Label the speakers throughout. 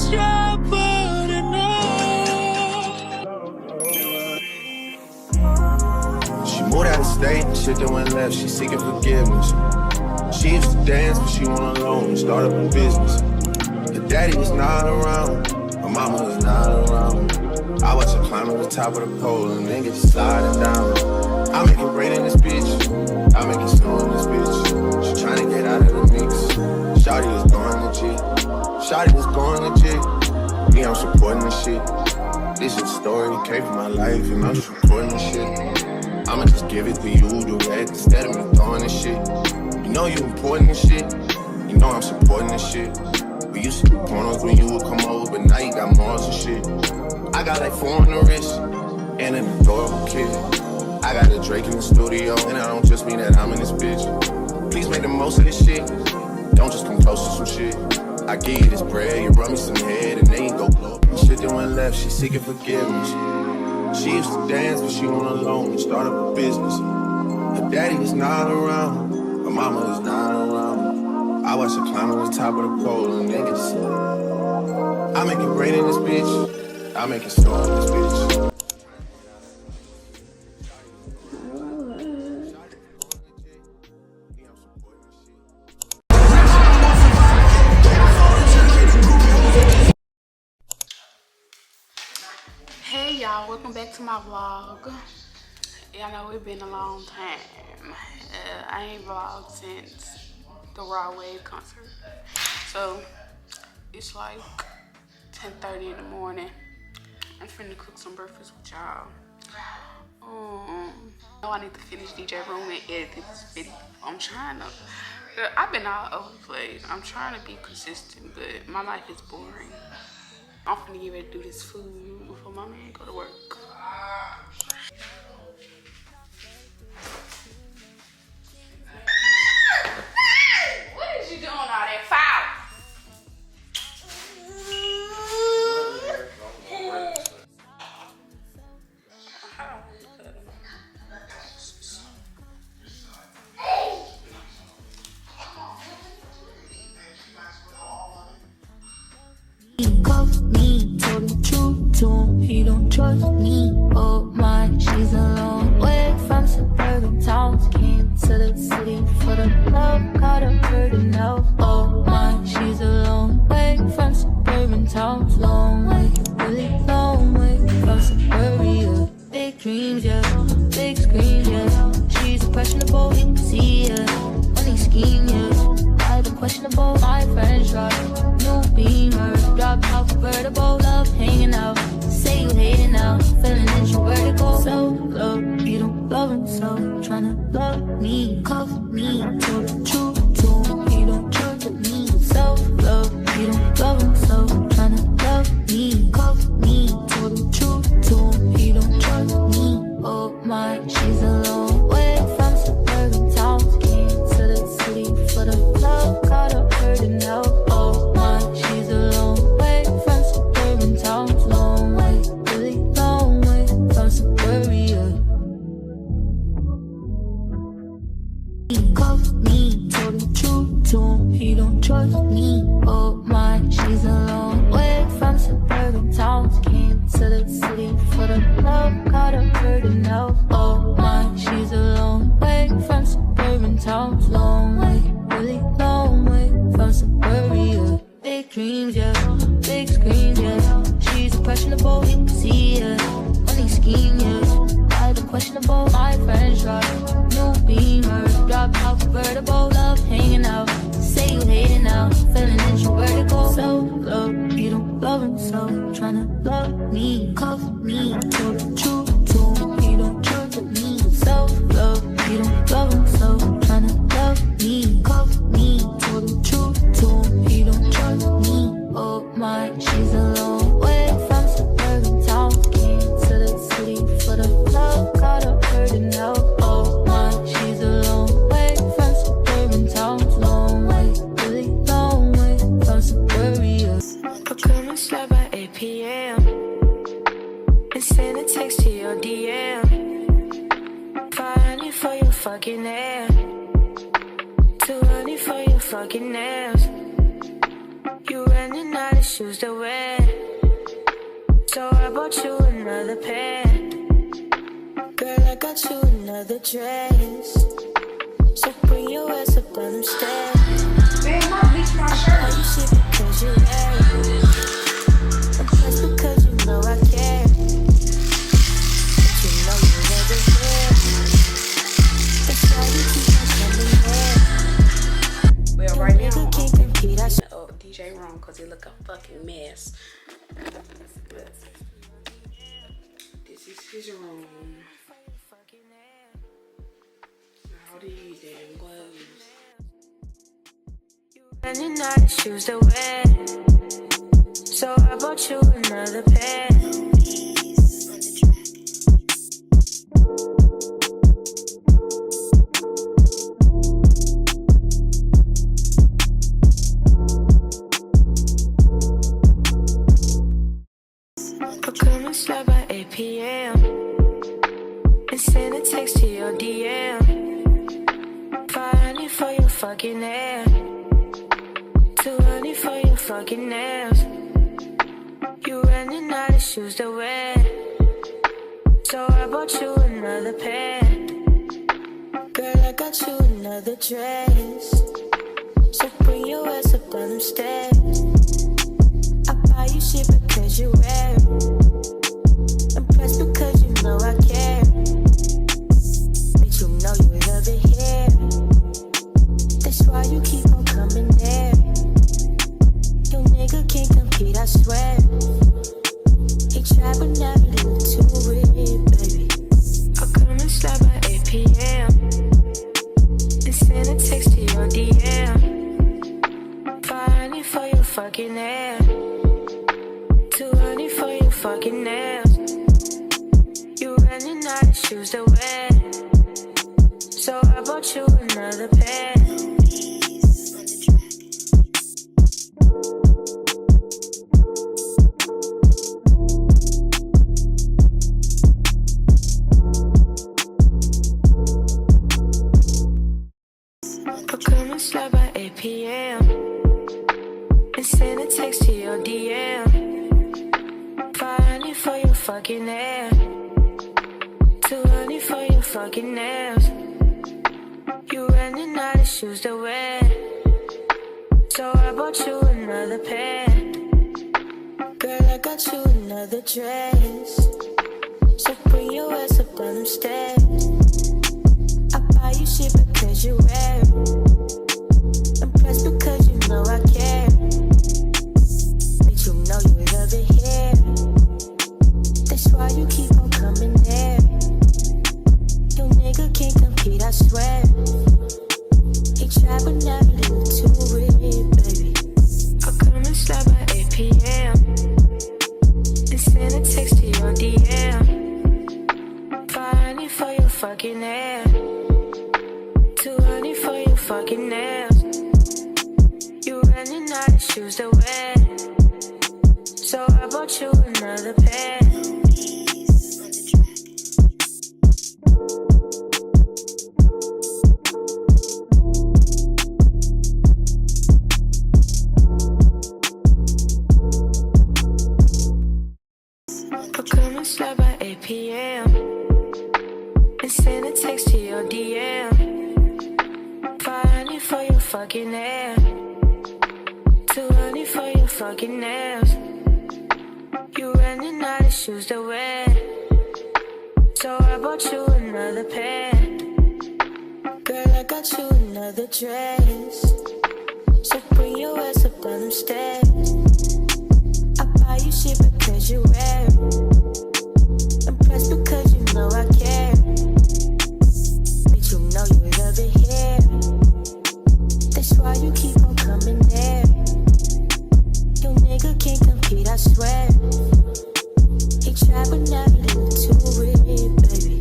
Speaker 1: She moved out of state, shit that went left, she seeking forgiveness. She used to dance, but she went alone and start up a business. Her daddy is not around, her mama is not around. I watch her climb to the top of the pole and then get to sliding down. I make it rain in this bitch, I make it snow in this bitch. She tryna get out of the mix. Shawty is going legit, Shawty is going legit. Me, I'm supporting this shit. This is the story, came from my life and I'm just recording this shit. I'ma just give it to you direct instead of me throwing this shit. You know you important and shit, you know I'm supporting this shit. We used to do pornos when you would come over, but now you got morals and shit. I got like 4 on the wrist, and an adorable kid. I got a Drake in the studio, and I don't just mean that I'm in this bitch. Please make the most of this shit, don't just come close to some shit. I give you this bread, you run me some head, and then you go blow up. Shit that went left, she seeking forgiveness. She used to dance, but she went alone and start up a business. Her daddy is not around, her mama is not around. I watch her climb to the top of the pole and niggas. I make it rain in this bitch, I make it snow in this bitch.
Speaker 2: Hey y'all, welcome back to my vlog. Y'all know it's been a long time. I ain't vlogged since the Raw Wave concert. So it's like 10:30 in the morning. I'm finna cook some breakfast with y'all. I need to finish DJ Room and edit this video. I'm trying to. Girl, I've been all over the place. I'm trying to be consistent, but my life is boring. I'm finna get ready to do this food before my man go to work. What is you doing all that foul?
Speaker 3: He don't trust me, oh my. She's a long way from suburban towns. Came to the city for the love, got her hurting now, oh my. She's a long way from suburban towns. Long way, really long way from suburbia. Big dreams, yeah, big screams, yeah. She's impressionable, you can see, yeah. Money scheme, yeah. I don't questionable, my friends drive new Beamer, drop out convertible, love hanging out. Say you hating now, feeling introverted, go solo. You don't love him, so tryna love me, cuff me, tell the truth to him. He don't trust me, self-love. You don't love him, so tryna love me, cuff me, tell the truth to him. He don't trust me, oh my. She's a long way from suburban towns. Came to the city for the love, got her hurting now, oh my. She's a long way from suburban towns. Long way, really long way from suburbia. He cuffed me, told the truth to him. He don't trust me, oh my. She's a long way from suburban towns. Came to the city for the love, got her hurting now, oh my. She's a long way from suburban towns. Long way, really long way from suburbia. Big dreams, yeah, big screams, yeah. She's impressionable, you can see, yeah. Money scheme, yeah. I don't questionable, my friends drive new Beamer, drop out convertible, love hanging out. Say you hating now, feeling introverted, go solo. You don't love him, so tryna love me, cuff me, tell the truth to him. He don't trust me, self-love. You don't love him, so tryna love me, cuff me, tell the truth to him. He don't trust me, oh my. She's a long way from suburban towns. Came to the city for the love, got her hurting now, oh my. She's a long way from suburban towns. Long way, really long way from suburbia.
Speaker 4: I couldn't sleep by 8 p.m. and send a text to your DM. Funny for your fucking hair, too honey for your fucking nails. You running out of shoes to wear, so I bought you another pair. Girl, I got you another dress, so bring your ass up down them stairs.
Speaker 2: Man, I bleached my shirt.
Speaker 4: Are you shit because you wear it? I'm just because you know I care. But you know you never care. That's why you keep on coming here.
Speaker 2: Well, right now,
Speaker 4: Nigga can't compete, I
Speaker 2: oh, DJ wrong because he look a fucking mess. But this is his room. All these damn gloves.
Speaker 4: running out of shoes to wear, so I bought you another pair. I'll come and slide by 8 p.m. and send a text to your DM. 500 for your fucking hair, 200 for your fucking nails. You running out of shoes to wear, so I bought you another pair. Girl, I got you another dress, so bring your ass up down them stairs. I buy you shit because you wear it, impressed because you know I care. Bitch, you know you love it here, that's why you keep on coming there. Your nigga can't compete, I swear. He tried but now he look too weird, baby. I'll come and slide by 8 p.m. and send a text to your DM. 500 for your fucking hair, 200 for your fucking nails. You running out of shoes to wear, so I bought you another pair. I'll come and slide by 8 p.m. and send a text to your DM. 500 for your fucking hair, 200 for your fucking nails. You running out of shoes to wear, so I bought you another pair. Girl, I got you another dress, so bring your ass up down them stairs. I buy you shit because you wear it, impressed because you know I care. Bitch, you know you love it here, that's why you keep on coming there. Your nigga can't compete, I swear. He tried but now he look too weird, baby. I'll come and slide by 8 p.m. and send a text to your DM. 500 for your fucking hair, 200 for your fucking nails. You running out of shoes to wear, so I bought you another pair. I'll come and slide by 8 p.m. and send a text to your DM. 500 for your fucking hair, 200 for your fucking nails. You running out of shoes to wear, so I bought you another pair. Girl, I got you another dress, so bring your ass up down them stairs. I buy you shit because you wear it, impressed because you know I care. Bitch, you know you love it here, that's why you keep on coming there. Your nigga can't compete, I swear. He tried but now he look too weird, baby.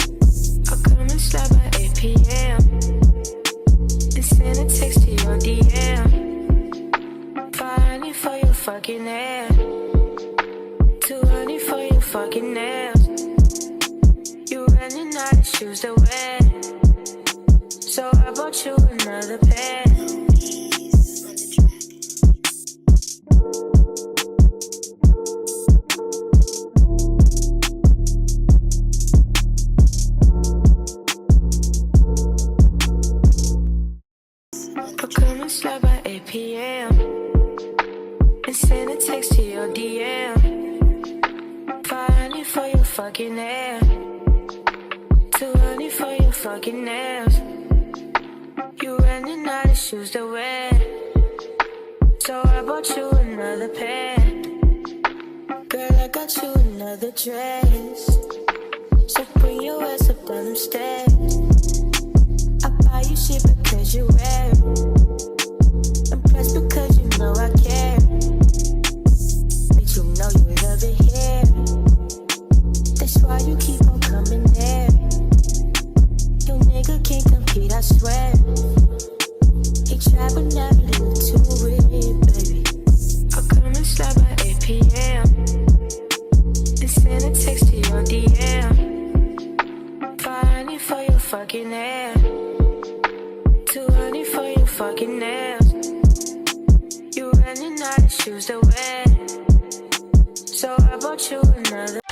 Speaker 4: I'll come and slide by 8 p.m. and send a text to your DM. 500 for your fucking hair, 200 for your fucking nails. You running out of shoes to wear, so I bought you another pair. text to your DM. 500 for your fucking hair. 200 for your fucking nails. You running out of shoes to wear, so I bought you another pair. Girl, I got you another dress, so bring your ass up down them stairs. I buy you shit because you wear it, and plus because you know I care. Bitch, you know you love it here, that's why you keep on coming there. Your nigga can't compete, I swear. He tried but never lived to it, baby. I'll come and slide by 8 p.m. and send a text to your DM. 500 for your fucking hair, 200 for your fucking nails. You running out of shoes to wear, so I bought you another.